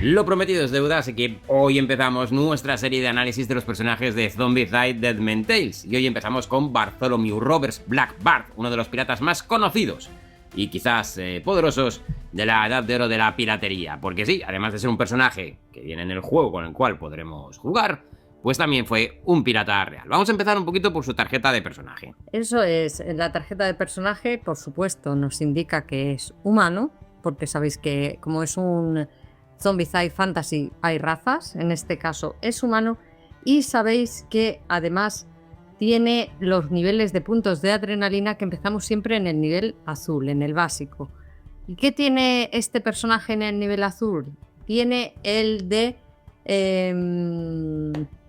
Lo prometido es deuda, así que hoy empezamos nuestra serie de análisis de los personajes de Zombicide Deadman Tales. Y hoy empezamos con Bartholomew Roberts Black Bart, uno de los piratas más conocidos y quizás poderosos de la edad de oro de la piratería. Porque sí, además de ser un personaje que viene en el juego con el cual podremos jugar, pues también fue un pirata real. Vamos a empezar un poquito por su tarjeta de personaje. Eso es, la tarjeta de personaje, por supuesto, nos indica que es humano, porque sabéis que como es un Zombicide Fantasy hay razas, en este caso es humano, y sabéis que además tiene los niveles de puntos de adrenalina que empezamos siempre en el nivel azul, en el básico. ¿Y qué tiene este personaje en el nivel azul? Tiene el de...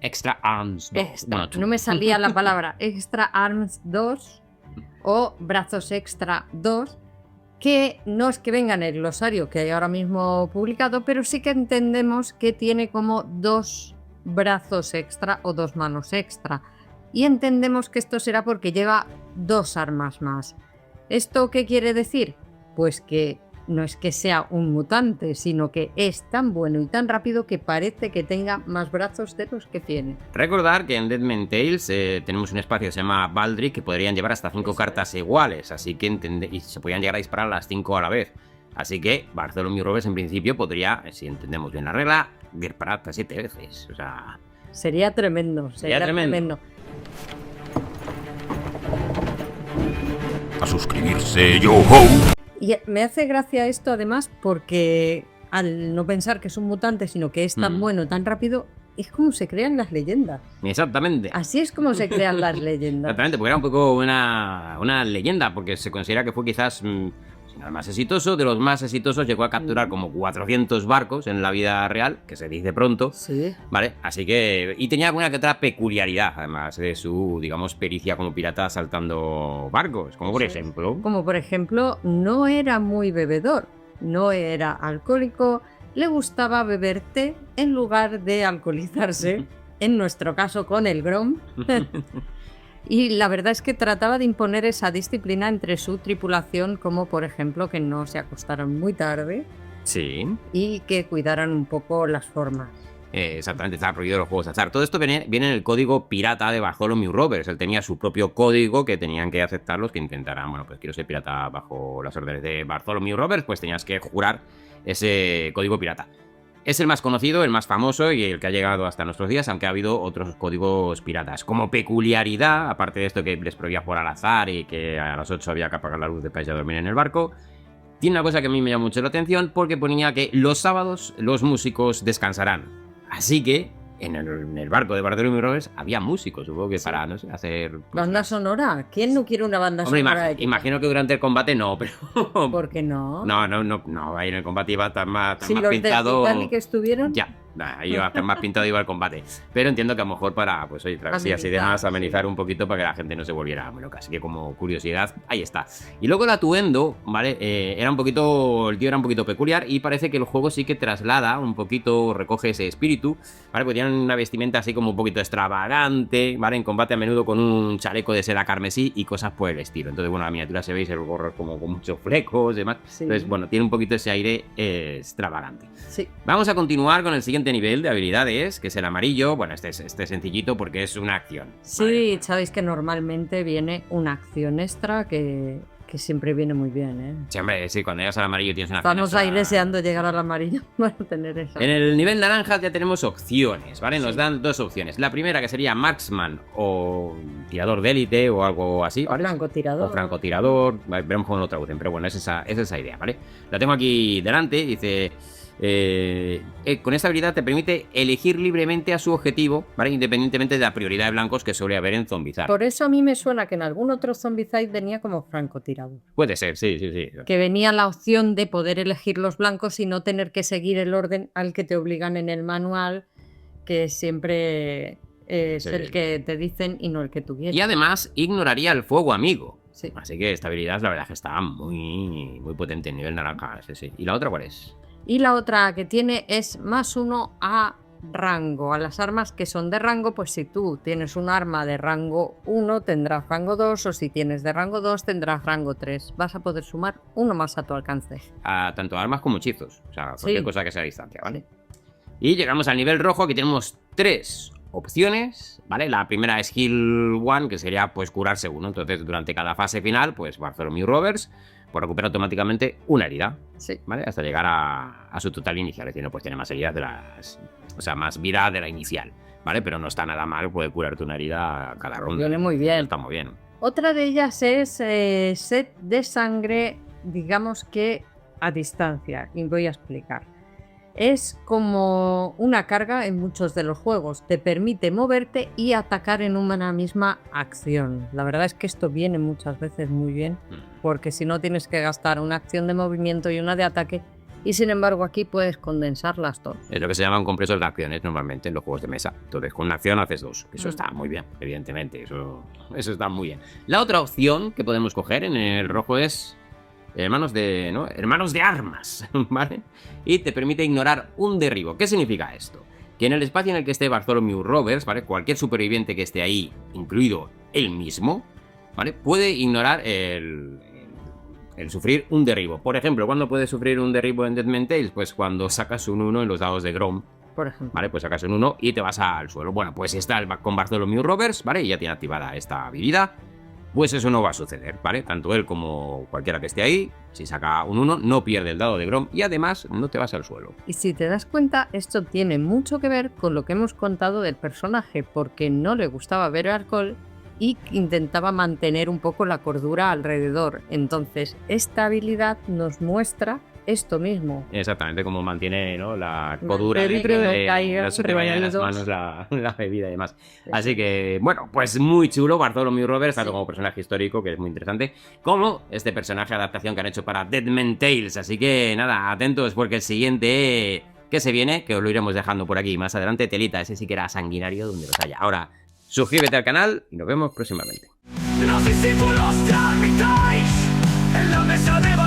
Extra Arms 2. Bueno, no me salía la palabra. Extra Arms 2 o Brazos Extra 2, que no es que venga en el glosario que hay ahora mismo publicado, pero sí que entendemos que tiene como 2 brazos extra o 2 manos extra. Y entendemos que esto será porque lleva 2 armas más. ¿Esto qué quiere decir? Pues que no es que sea un mutante, sino que es tan bueno y tan rápido que parece que tenga más brazos de los que tiene. Recordar que en Deadman Tales tenemos un espacio que se llama Baldric, que podrían llevar hasta 5 cartas iguales, así que y se podían llegar a disparar las 5 a la vez. Así que Bartholomew Roberts en principio podría, si entendemos bien la regla, disparar hasta 7 veces. O sea, sería tremendo, sería tremendo. A suscribirse, yo-ho. Y me hace gracia esto además porque al no pensar que es un mutante, sino que es tan bueno, tan rápido, es como se crean las leyendas. Exactamente. Así es como se crean las leyendas. Exactamente, porque era un poco una leyenda, porque se considera que fue quizás, si no el más exitoso, de los más exitosos, llegó a capturar como 400 barcos en la vida real, que se dice pronto. Sí. Vale, así que... Y tenía alguna que otra peculiaridad, además de su, digamos, pericia como pirata saltando barcos, como por ejemplo... Como por ejemplo, no era muy bebedor, no era alcohólico, le gustaba beber té en lugar de alcoholizarse, en nuestro caso con el Grom. Y la verdad es que trataba de imponer esa disciplina entre su tripulación, como por ejemplo que no se acostaran muy tarde. Sí. Y que cuidaran un poco las formas. Exactamente, estaba prohibido los juegos de azar. Todo esto viene en el código pirata de Bartholomew Roberts. Él tenía su propio código que tenían que aceptar los que intentaran, bueno, pues quiero ser pirata bajo las órdenes de Bartholomew Roberts, pues tenías que jurar ese código pirata. Es el más conocido, el más famoso y el que ha llegado hasta nuestros días, aunque ha habido otros códigos piratas. Como peculiaridad, aparte de esto que les prohibía jugar al azar y que a las 8 había que apagar la luz de para ir a dormir en el barco, tiene una cosa que a mí me llama mucho la atención porque ponía que los sábados los músicos descansarán. Así que en el barco de Bartholomew Roberts había músicos, supongo que para, no sé, hacer... Pues, ¿banda sonora? ¿Quién no quiere una banda sonora? Imagino que durante el combate no, pero... ¿Por qué no? No, ahí en el combate iba tan más si pintado... ¿Sí, los de Titanic estuvieron? Ya, ahí iba a estar más pintado iba el combate. Pero entiendo que a lo mejor para, pues oye, travesías y demás, amenizar un poquito para que la gente no se volviera muy loca. Así que como curiosidad, ahí está. Y luego el atuendo, ¿vale? Era un poquito... El tío era un poquito peculiar y parece que el juego sí que traslada un poquito, recoge ese espíritu, ¿vale? Porque tienen una vestimenta así como un poquito extravagante, ¿vale? En combate a menudo con un chaleco de seda carmesí y cosas por el estilo. Entonces, bueno, la miniatura se veis el gorro como con muchos flecos y demás. Sí. Entonces, bueno, tiene un poquito ese aire extravagante. Sí. Vamos a continuar con el siguiente nivel de habilidades, que es el amarillo. Bueno, este es sencillito porque es una acción. Sí, vale. Sabéis que normalmente viene una acción extra que siempre viene muy bien, ¿eh? Sí, hombre, sí, cuando llegas al amarillo tienes una Estamos ahí deseando llegar al amarillo para tener esa. En el nivel naranja ya tenemos opciones, ¿vale? Nos dan 2 opciones. La primera que sería Marksman o tirador de élite o algo así, ¿vale? O francotirador. O francotirador, veremos cómo lo traducen, pero bueno, es esa idea, ¿vale? La tengo aquí delante, dice... con esta habilidad te permite elegir libremente a su objetivo, ¿vale? Independientemente de la prioridad de blancos que suele haber en Zombicide. Por eso a mí me suena que en algún otro Zombicide venía como francotirador. Puede ser, sí. Que venía la opción de poder elegir los blancos y no tener que seguir el orden al que te obligan en el manual, que siempre es el que te dicen y no el que tú quieres. Y además ignoraría el fuego amigo. Sí. Así que esta habilidad la verdad es que está muy potente en nivel naranja. Sí. ¿Y la otra cuál es? Y la otra que tiene es +1 a rango. A las armas que son de rango, pues si tú tienes un arma de rango 1 tendrás rango 2, o si tienes de rango 2 tendrás rango 3. Vas a poder sumar uno más a tu alcance. A tanto armas como hechizos, o sea, cualquier cosa que sea a distancia, ¿vale? Y llegamos al nivel rojo, que tenemos 3 opciones, ¿vale? La primera es Heal 1, que sería pues curarse uno. Entonces, durante cada fase final, pues Bartholomew Roberts pues recupera automáticamente una herida, Sí. ¿vale? Hasta llegar a su total inicial. Es decir, no pues tiene más heridas de las... O sea, más vida de la inicial, ¿vale? Pero no está nada mal, puede curarte una herida cada ronda. Viene muy bien. Está muy bien. Otra de ellas es set de sangre, digamos que a distancia, y voy a explicar. Es como una carga en muchos de los juegos, te permite moverte y atacar en una misma acción. La verdad es que esto viene muchas veces muy bien, porque si no tienes que gastar una acción de movimiento y una de ataque, y sin embargo aquí puedes condensarlas todas. Es lo que se llama un compresor de acciones normalmente en los juegos de mesa. Entonces, con una acción haces 2. Eso está muy bien, evidentemente. Eso está muy bien. La otra opción que podemos coger en el rojo es hermanos de armas, ¿vale? Y te permite ignorar un derribo. ¿Qué significa esto? Que en el espacio en el que esté Bartholomew Roberts, ¿vale? Cualquier superviviente que esté ahí, incluido él mismo, ¿vale? Puede ignorar el sufrir un derribo. Por ejemplo, ¿cuándo puedes sufrir un derribo en Deadman Tales? Pues cuando sacas un 1 en los dados de Grom, Por ejemplo. ¿vale? Pues sacas un 1 y te vas al suelo. Bueno, pues está con Bartholomew Roberts, ¿vale? Y ya tiene activada esta habilidad. Pues eso no va a suceder, ¿vale? Tanto él como cualquiera que esté ahí, si saca un 1, no pierde el dado de Grom y además no te vas al suelo. Y si te das cuenta, esto tiene mucho que ver con lo que hemos contado del personaje, porque no le gustaba beber alcohol y intentaba mantener un poco la cordura alrededor. Entonces, esta habilidad nos muestra esto mismo. Exactamente, como mantiene, ¿no? La cordura Caiga, se te vaya de las manos la bebida y demás. Así que, bueno, pues muy chulo Bartholomew Roberts, tanto como personaje histórico, que es muy interesante, como este personaje de adaptación que han hecho para Deadman Tales. Así que, nada, atentos, porque el siguiente que se viene, que os lo iremos dejando por aquí más adelante, telita, ese sí que era sanguinario donde los haya. Ahora, suscríbete al canal y nos vemos próximamente. Los discípulos de Armitage en la mesa de